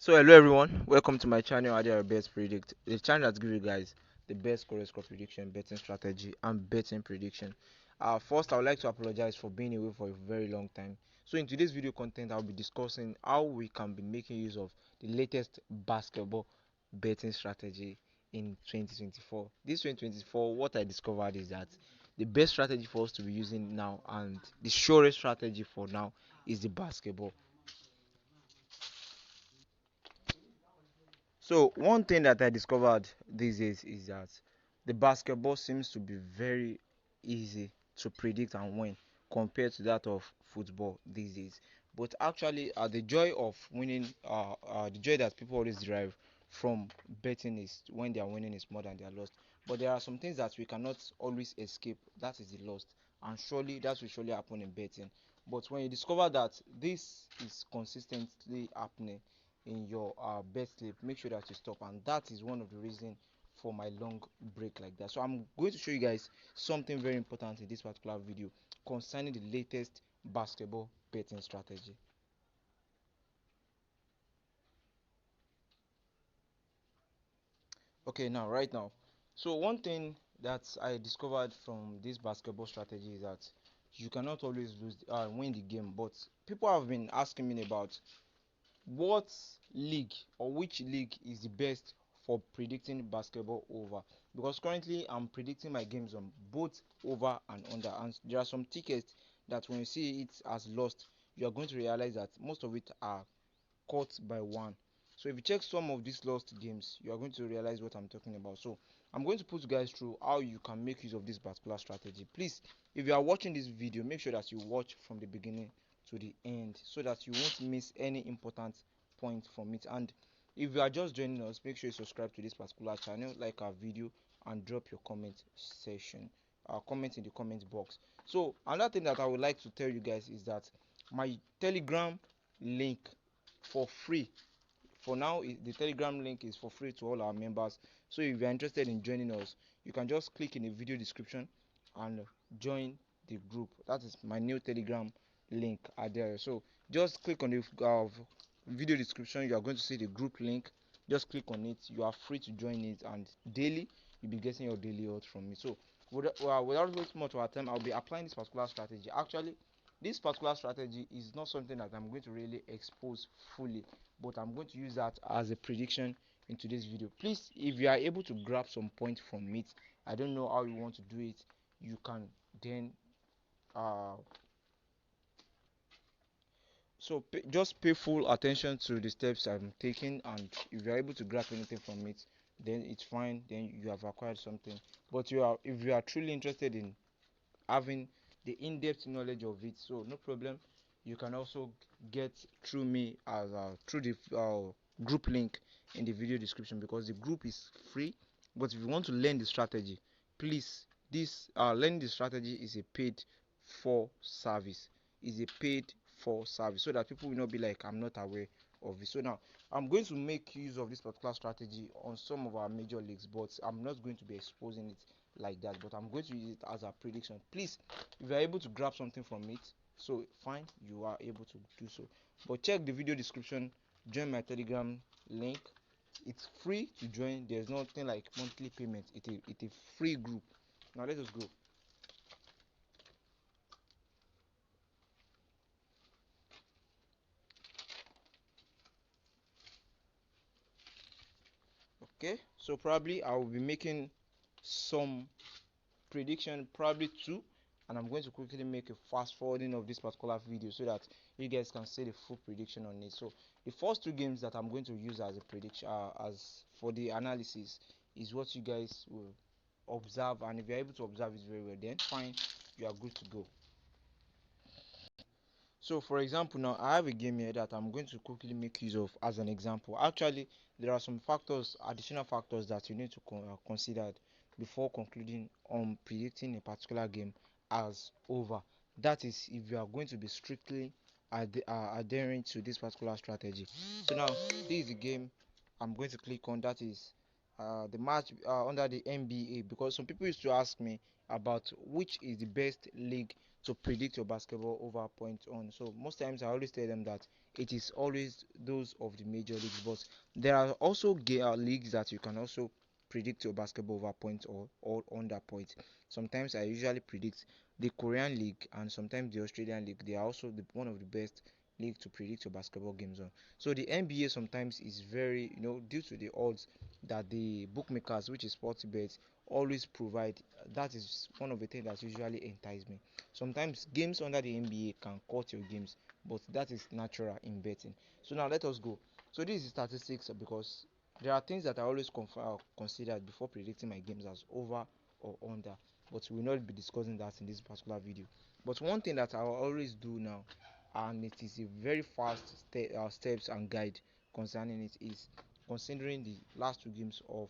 So hello everyone, welcome to my channel Adi Best Predict, the channel that gives you guys the best correct score prediction, betting strategy, and betting prediction. First, I would like to apologize for being away for a very long time. So in today's video content, I'll be discussing how we can be making use of the latest basketball betting strategy in 2024. This 2024, what I discovered is that the best strategy for us to be using now and the surest strategy for now is the basketball. So one thing that I discovered these days is that the basketball seems to be very easy to predict and win compared to that of football these days. But actually, the joy of winning, the joy that people always derive from betting is when they are winning is more than they are lost. But there are some things that we cannot always escape. That is the lost, and surely that will surely happen in betting. But when you discover that this is consistently happening in your bet slip, make sure that you stop, and that is one of the reasons for my long break like that. So I'm going to show you guys something very important in this particular video concerning the latest basketball betting strategy. Okay, now right now, so one thing that I discovered from this basketball strategy is that you cannot always win the game, but people have been asking me about what league or which league is the best for predicting basketball over, because currently I'm predicting my games on both over and under, and there are some tickets that when you see it as lost, you are going to realize that most of it are caught by one. So if you check some of these lost games, you are going to realize what I'm talking about. So I'm going to put you guys through how you can make use of this particular strategy. Please, if you are watching this video, make sure that you watch from the beginning to the end so that you won't miss any important point from it. And if you are just joining us, make sure you subscribe to this particular channel, like our video, and drop your comment section, comment in the comment box. So another thing that I would like to tell you guys is that my Telegram link for free for now, the Telegram link is for free to all our members. So if you're interested in joining us, you can just click in the video description and join the group. That is my new Telegram link there. So just click on the video description. You are going to see the group link. Just click on it. You are free to join it, and daily you'll be getting your daily odds from me. So without wasting much of our time, I'll be applying this particular strategy. Actually, this particular strategy is not something that I'm going to really expose fully, but I'm going to use that as a prediction in today's video. Please, if you are able to grab some point from it, I don't know how you want to do it, you can then uh just pay full attention to the steps I'm taking, and if you're able to grab anything from it, then it's fine, then you have acquired something. But if you are truly interested in having the in-depth knowledge of it, so no problem, you can also get through me as through the group link in the video description, because the group is free. But if you want to learn the strategy, please, this learning the strategy is a paid for service, is a paid for service, so that people will not be like, I'm not aware of it. So now I'm going to make use of this particular strategy on some of our major leagues, but I'm not going to be exposing it like that, but I'm going to use it as a prediction. Please, if you're able to grab something from it, so fine, you are able to do so. But check the video description, join my Telegram link. It's free to join. There's nothing like monthly payment. It's a free group. Now let us go. Okay, so probably I will be making some prediction, probably two, and I'm going to quickly make a fast forwarding of this particular video so that you guys can see the full prediction on it. So the first two games that I'm going to use as a prediction, as for the analysis, is what you guys will observe, and if you're able to observe it very well, then fine, you are good to go. So for example, now I have a game here that I'm going to quickly make use of as an example. Actually, there are some factors, additional factors, that you need to consider before concluding on predicting a particular game as over. That is, if you are going to be strictly adhering to this particular strategy. So now this is the game I'm going to click on. That is the match under the NBA, because some people used to ask me about which is the best league to predict your basketball over points on. So most times I always tell them that it is always those of the major leagues, but there are also leagues that you can also predict your basketball over points or under points. Sometimes I usually predict the Korean league and sometimes the Australian league. They are also one of the best league to predict your basketball games on. So the NBA sometimes is very, due to the odds that the bookmakers, which is Sportsbet, always provide. That is one of the things that usually entice me. Sometimes games under the NBA can cut your games, but that is natural in betting. So now let us go. So this is statistics because there are things that I always consider before predicting my games as over or under, but we will not be discussing that in this particular video. But one thing that I will always do now, and it is a very fast steps and guide concerning it, is considering the last two games of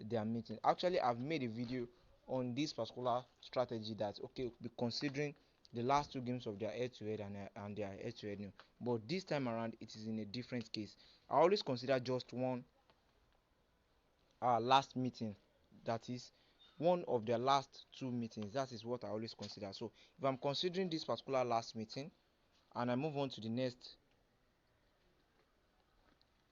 their meeting. Actually, I've made a video on this particular strategy that okay, be considering the last two games of their head-to-head and their head-to-head new. But this time around, it is in a different case. I always consider just one last meeting, that is one of their last two meetings. That is what I always consider. So if I'm considering this particular last meeting and I move on to the next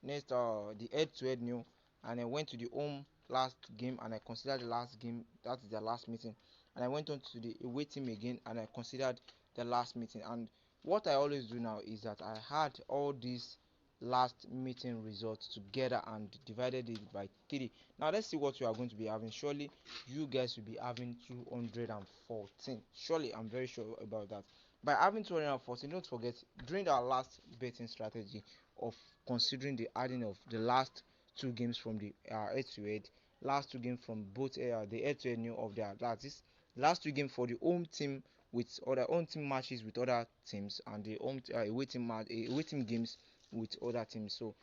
the head to head new, and I went to the home last game and I considered the last game, that is the last meeting, and I went on to the away team again and I considered the last meeting. And what I always do now is that I had all these last meeting results together and divided it by 3. Now let's see what you are going to be having. Surely you guys will be having 214. Surely I'm very sure about that. By having 214, don't forget, during our last betting strategy of considering the adding of the last two games from the head to head, last two games from both the head to head new of their, that is last two games for the home team with other home team matches with other teams, and the home away team games with other teams. So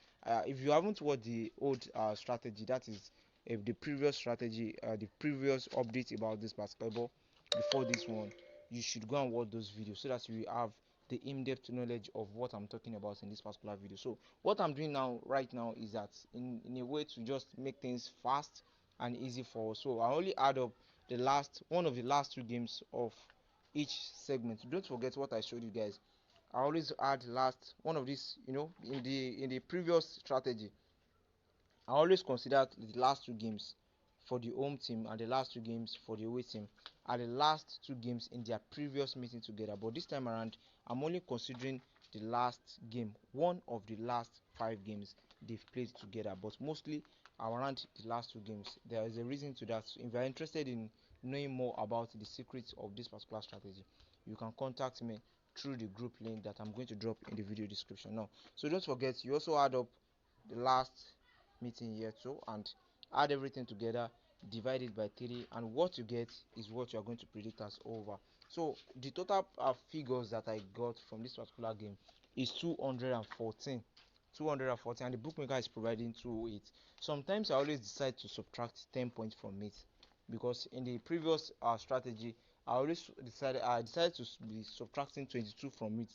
if you haven't watched the old strategy, that is the previous strategy, the previous update about this basketball before this one, you should go and watch those videos so that you have the in-depth knowledge of what I'm talking about in this particular video. So what I'm doing now right now is that in a way to just make things fast and easy for us. So I only add up the last one of the last two games of each segment. Don't forget what I showed you guys. I always add last one of these, in the previous strategy I always consider the last two games for the home team and the last two games for the away team are the last two games in their previous meeting together. But this time around, I'm only considering the last game, one of the last 5 games they've played together. But mostly around the last two games. There is a reason to that. So if you're interested in knowing more about the secrets of this particular strategy, you can contact me through the group link that I'm going to drop in the video description now. So don't forget, you also add up the last meeting here too and add everything together, divide it by 3, and what you get is what you are going to predict as over. So the total figures that I got from this particular game is 214, and the bookmaker is providing 208. Sometimes I always decide to subtract 10 points from it because in the previous strategy I decided to be subtracting 22 from it,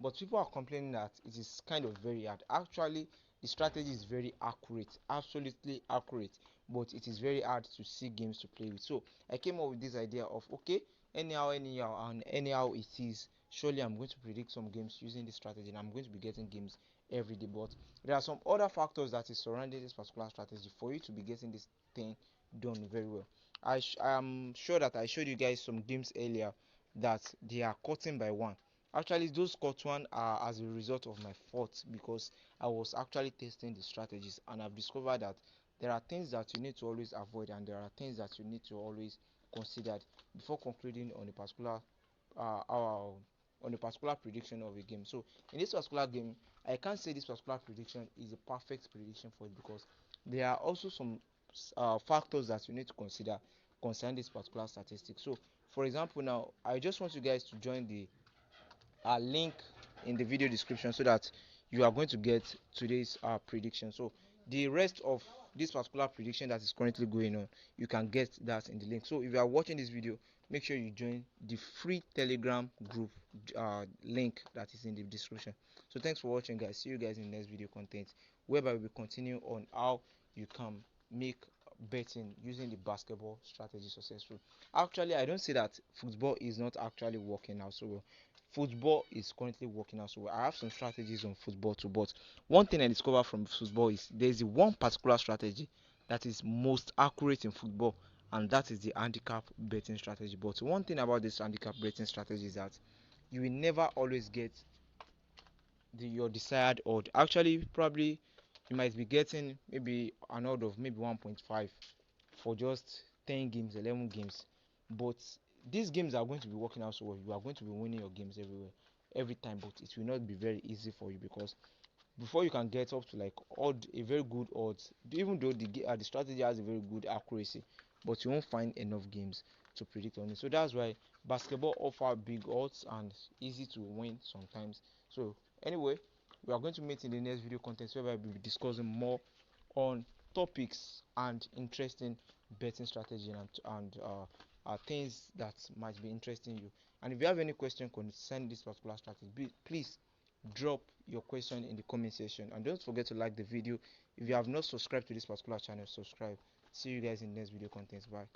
but people are complaining that it is kind of very hard. Actually, the strategy is very accurate, absolutely accurate, but it is very hard to see games to play with. So I came up with this idea of okay, anyhow, and anyhow it is. Surely I'm going to predict some games using this strategy, and I'm going to be getting games every day. But there are some other factors that is surrounding this particular strategy for you to be getting this thing done very well. I am sure that I showed you guys some games earlier that they are cutting by one. Actually, those cut one are as a result of my fault because I was actually testing the strategies and I've discovered that there are things that you need to always avoid and there are things that you need to always consider before concluding on a particular prediction of a game. So in this particular game, I can't say this particular prediction is a perfect prediction for it because there are also some factors that you need to consider concerning this particular statistic. So for example, now I just want you guys to join the link in the video description so that you are going to get today's prediction. So the rest of this particular prediction that is currently going on, you can get that in the link. So if you are watching this video, make sure you join the free Telegram group link that is in the description. So thanks for watching, guys. See you guys in the next video content whereby we will continue on how you can make betting using the basketball strategy successful. Actually, I don't say that football is not actually working out so well. Football is currently working out so well. I have some strategies on football too, but one thing I discovered from football is there's one particular strategy that is most accurate in football, and that is the handicap betting strategy. But one thing about this handicap betting strategy is that you will never always get your desired odd. Actually, probably you might be getting maybe an odd of maybe 1.5 for just 10 games, 11 games. But these games are going to be working out so well. You are going to be winning your games everywhere, every time. But it will not be very easy for you because before you can get up to like odd, a very good odds, even though the strategy has a very good accuracy, but you won't find enough games to predict on it. So that's why basketball offer big odds and easy to win sometimes. So anyway, we are going to meet in the next video content where we'll be discussing more on topics and interesting betting strategy and things that might be interesting you. And if you have any question concerning this particular strategy, please drop your question in the comment section, and don't forget to like the video. If you have not subscribed to this particular channel, subscribe. See you guys in the next video content. Bye.